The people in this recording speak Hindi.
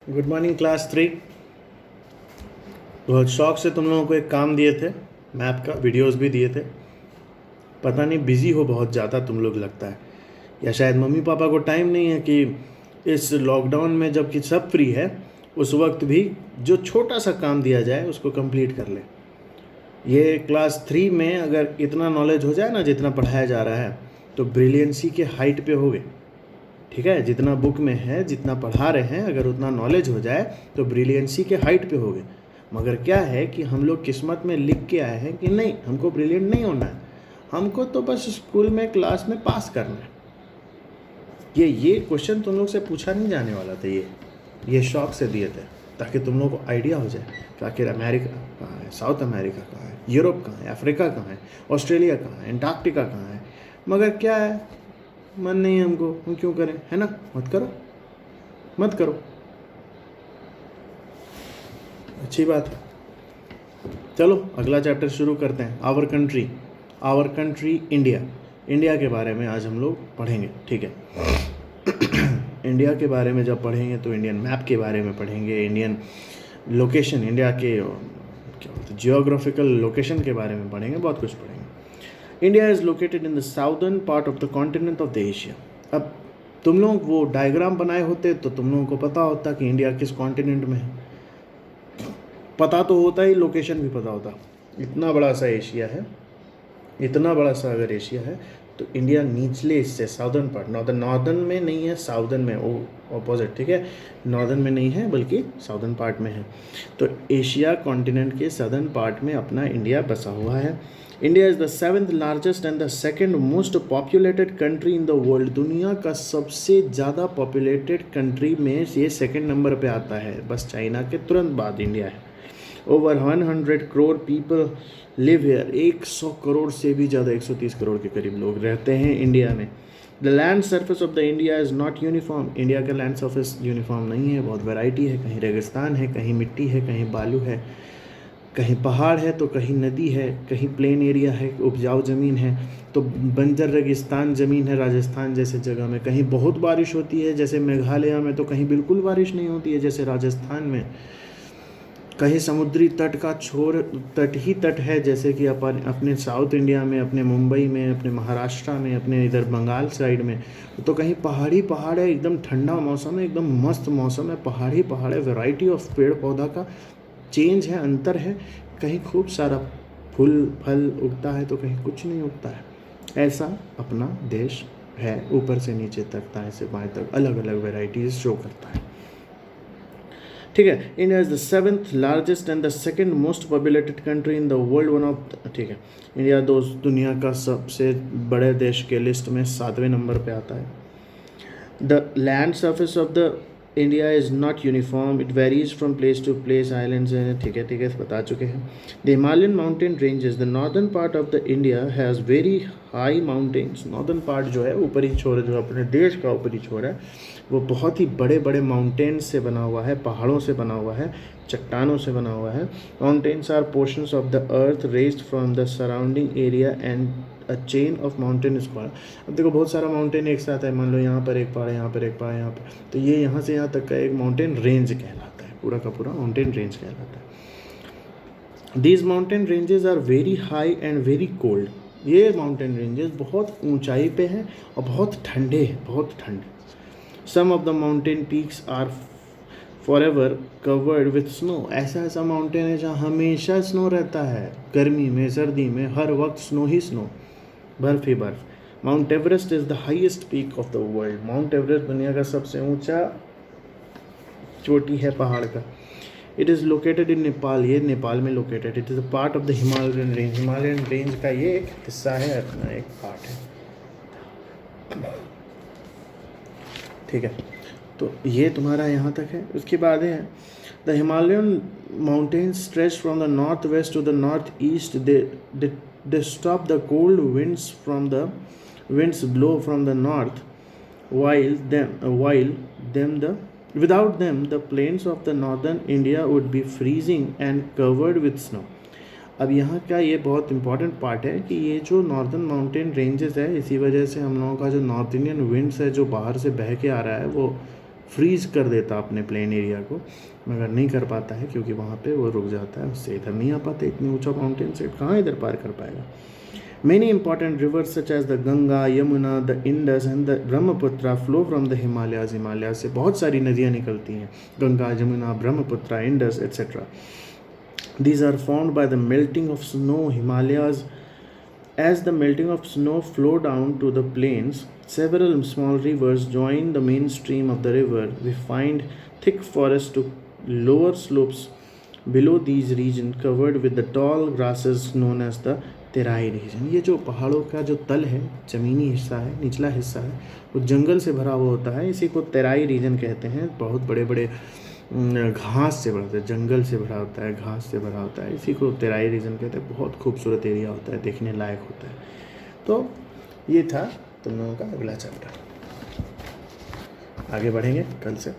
Good morning class 3। बहुत शौक से तुम लोगों को एक काम दिए थे, मैप का वीडियोस भी दिए थे। पता नहीं बिजी हो बहुत ज़्यादा तुम लोग लगता है, या शायद मम्मी पापा को टाइम नहीं है कि इस लॉकडाउन में जबकि सब फ्री है उस वक्त भी जो छोटा सा काम दिया जाए उसको कंप्लीट कर ले। ये क्लास 3 में अगर इतना नॉलेज हो जाए ना जितना पढ़ाया जा रहा है तो ब्रिलियंसी के हाइट पे होगे। ठीक है, जितना बुक में है जितना पढ़ा रहे हैं अगर उतना नॉलेज हो जाए तो ब्रिलियंसी के हाइट पे होगे। मगर क्या है कि हम लोग किस्मत में लिख के आए हैं कि नहीं, हमको ब्रिलियंट नहीं होना है, हमको तो बस स्कूल में क्लास में पास करना है। ये क्वेश्चन तुम लोग से पूछा नहीं जाने वाला था, ये शौक से दिए थे ताकि तुम लोग को आइडिया हो जाए कि आखिर अमेरिका कहाँ है, साउथ अमेरिका कहाँ है, यूरोप कहाँ है, अफ्रीका कहाँ है, ऑस्ट्रेलिया कहाँ है, एंटार्क्टिका कहाँ है। मगर क्या है, मन नहीं है हमको, हम क्यों करें, है ना। मत करो, मत करो, अच्छी बात है। चलो अगला चैप्टर शुरू करते हैं। आवर कंट्री इंडिया के बारे में आज हम लोग पढ़ेंगे। ठीक है इंडिया के बारे में जब पढ़ेंगे तो इंडियन मैप के बारे में पढ़ेंगे, इंडियन लोकेशन, इंडिया के क्या बोलते हैं जियोग्राफिकल लोकेशन के बारे में पढ़ेंगे, बहुत कुछ पढ़ेंगे। India is located in the southern part of the continent of the Asia. अब तुम लोग वो डायग्राम बनाए होते तो तुम लोगों को पता होता कि इंडिया किस कॉन्टिनेंट में है। पता तो होता ही, लोकेशन भी पता होता। इतना बड़ा सा एशिया है, इतना बड़ा सा अगर एशिया है तो इंडिया निचले हिस्से साउदर्न पार्ट, नॉर्दर्न में नहीं है, साउदर्न में, ऑपोजिट। ठीक है, नॉर्दर्न में नहीं है बल्कि साउदर्न पार्ट में है। तो एशिया कॉन्टिनेंट के सदर्न पार्ट में अपना इंडिया बसा हुआ है। India is the 7th largest and the 2nd most populated country in the world. दुनिया का सबसे ज़्यादा पॉपुलेटेड कंट्री में ये 2nd नंबर पे आता है, बस चाइना के तुरंत बाद इंडिया है। Over 100 crore people live here. 100 crore से भी ज़्यादा, 130 करोड़ के करीब लोग रहते हैं इंडिया में। The land surface of the India is not uniform. India का लैंड सर्फेस यूनिफॉर्म नहीं है, बहुत वैरायटी है। कहीं रेगिस्तान है, कहीं मिट्टी है, कहीं बालू है, कहीं पहाड़ है तो कहीं नदी है, कहीं प्लेन एरिया है, उपजाऊ ज़मीन है तो बंजर रेगिस्तान ज़मीन है राजस्थान जैसे जगह में। कहीं बहुत बारिश होती है जैसे मेघालय में, तो कहीं बिल्कुल बारिश नहीं होती है जैसे राजस्थान में। कहीं समुद्री तट का छोर तट ही तट है जैसे कि अपने साउथ इंडिया में, अपने मुंबई में, अपने महाराष्ट्र में, अपने इधर बंगाल साइड में। तो कहीं पहाड़ है, एकदम ठंडा मौसम है, एकदम मस्त मौसम है, पहाड़ है, वैरायटी ऑफ पेड़ पौधा का चेंज है, अंतर है। कहीं खूब सारा फूल फल उगता है तो कहीं कुछ नहीं उगता है। ऐसा अपना देश है, ऊपर से नीचे तक, दाएं से बाएं तक अलग अलग वेराइटीज़ शो करता है। ठीक है, India is the 7th largest and the 2nd most populated country in the world, one of. ठीक है, इंडिया दुनिया का सबसे बड़े देश के लिस्ट में 7वें नंबर पे आता है। The land surface of the India is not uniform, it varies from place to place, islands हैं। ठीक है बता चुके हैं। The Himalayan mountain ranges, the northern part of the India has very high mountains. Northern part जो है, ऊपरी छोर, जो अपने देश का ऊपरी छोर है, वो बहुत ही बड़े बड़े माउंटेन्स से बना हुआ है, पहाड़ों से बना हुआ है, चट्टानों से बना हुआ है। Mountains are portions of the earth raised from the surrounding area and a chain of mountain square. अब देखो बहुत सारा माउंटेन एक साथ है, मान लो यहाँ पर एक पहाड़, यहाँ पर एक पहाड़, यहाँ पर, तो ये यहाँ से यहाँ तक का एक माउंटेन रेंज कहलाता है, पूरा का पूरा माउंटेन रेंज कहलाता है। These mountain ranges are very high and very cold. ये माउंटेन रेंजेस बहुत ऊंचाई पे हैं और बहुत ठंडे हैं, बहुत ठंडे। Some of the mountain peaks are forever covered with snow। ऐसा माउंटेन है जहाँ हमेशा स्नो रहता है, गर्मी में, सर्दी में, हर वक्त स्नो ही स्नो, बर्फ ही बर्फ। Mount Everest is the highest peak of the world. Mount Everest दुनिया का सबसे ऊंचा चोटी है पहाड़ का। It is located in Nepal. ये नेपाल में located. It is a part of the Himalayan range. Himalayan range का ये एक हिस्सा है, अपना एक पार्ट है। ठीक है, तो ये तुम्हारा यहाँ तक है। उसके बाद है the Himalayan mountains stretch from the north west to the north east. They stop the cold winds blow from the north without them the plains of the northern India would be freezing and covered with snow। अब यहाँ का ये बहुत इंपॉर्टेंट पार्ट है कि ये जो नॉर्दर्न माउंटेन रेंजेस है, इसी वजह से हम लोगों का जो नॉर्थ इंडियन विंड्स है जो बाहर से बह के आ रहा है वो फ्रीज कर देता अपने प्लेन एरिया को, मगर नहीं कर पाता है क्योंकि वहाँ पे वो रुक जाता है, उससे इधर नहीं आ पाते, इतनी ऊंचा माउंटेन से कहाँ इधर पार कर पाएगा। Many important rivers such as the Ganga, Yamuna, the Indus and the Brahmaputra flow from the Himalayas. Himalaya से बहुत सारी नदियाँ निकलती हैं, Ganga, Yamuna, Brahmaputra, Indus etc. These are formed by the melting of snow. Himalayas, as the melting of snow flow down to the plains, several small rivers join the main stream of the river. We find thick forests to lower slopes below these regions covered with the tall grasses known as the Terai region. ये जो पहाड़ों का जो तल है, ज़मीनी हिस्सा है, निचला हिस्सा है, वो जंगल से भरा हुआ होता है, इसी को तेराई रीजन कहते हैं। बहुत बड़े बड़े घास से भरा होता है, जंगल से भरा होता है, घास से भरा होता है, इसी को तेराई रीजन कहते हैं। बहुत खूबसूरत एरिया होता है, देखने लायक होता है। तो ये था तुम लोगों का अगला चैप्टर। आगे बढ़ेंगे कल से।